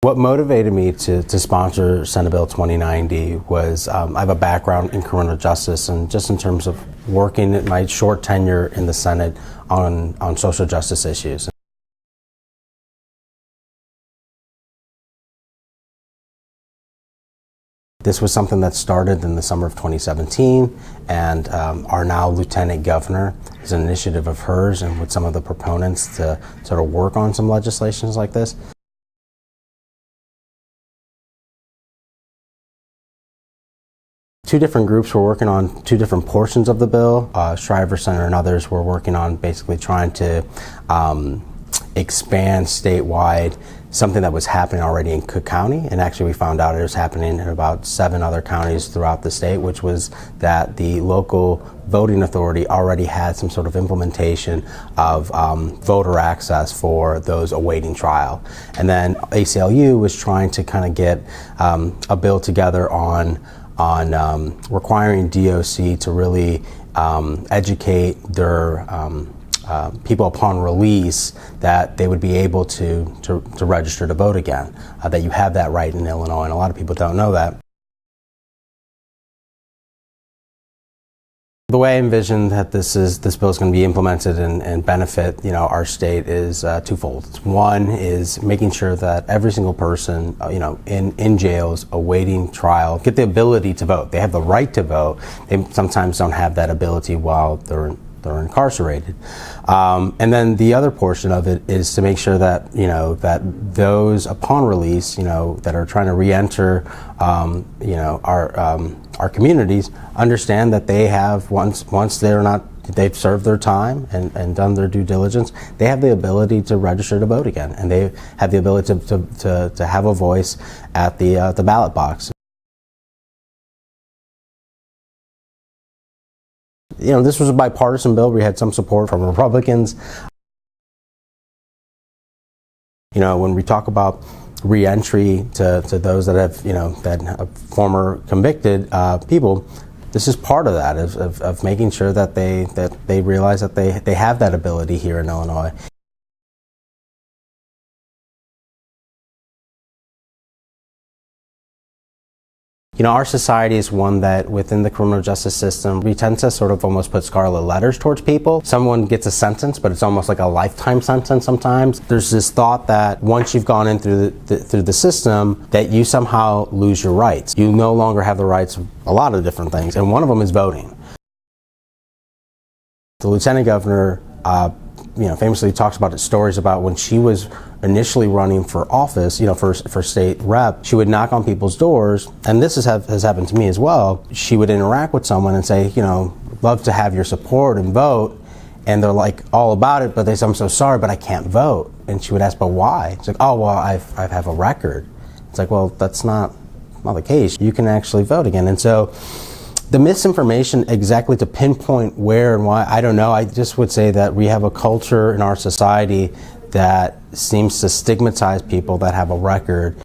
What motivated me to sponsor Senate Bill 2090 was I have a background in criminal justice, and just in terms of working in my short tenure in the Senate on social justice issues. This was something that started in the summer of 2017, and our now Lieutenant Governor is an initiative of hers and with some of the proponents to sort of work on some legislations like this. Two different groups were working on two different portions of the bill. Shriver Center and others were working on basically trying to expand statewide something that was happening already in Cook County, and actually we found out it was happening in about 7 other counties throughout the state, which was that the local voting authority already had some sort of implementation of voter access for those awaiting trial. And then ACLU was trying to kind of get a bill together on requiring DOC to really educate their people upon release that they would be able to register to vote again, that you have that right in Illinois, and a lot of people don't know that. The way I envision that this bill is going to be implemented and benefit, our state is twofold. One is making sure that every single person, in jails awaiting trial get the ability to vote. They have the right to vote. They sometimes don't have that ability while they're incarcerated. And then the other portion of it is to make sure that, that those upon release, that are trying to re-enter, our communities, understand that they have, once they've served their time and done their due diligence, they have the ability to register to vote again, and they have the ability to have a voice at the ballot box. This was a bipartisan bill. We had some support from Republicans. When we talk about re-entry to those that have, that have former convicted people, this is part of that, of making sure that they realize that they have that ability here in Illinois. Our society is one that within the criminal justice system, we tend to sort of almost put scarlet letters towards people. Someone gets a sentence, but it's almost like a lifetime sentence sometimes. There's this thought that once you've gone in through the system, that you somehow lose your rights. You no longer have the rights of a lot of different things, and one of them is voting. The Lieutenant Governor famously talks about stories about when she was initially running for office, for state rep, she would knock on people's doors, and this has happened to me as well. She would interact with someone and say, love to have your support and vote, and they're like all about it, but they say, I'm so sorry, but I can't vote. And she would ask, but why? It's like, oh, well, I have a record. It's like, well, that's not the case. You can actually vote again. And so the misinformation exactly to pinpoint where and why, I don't know. I just would say that we have a culture in our society that seems to stigmatize people that have a record.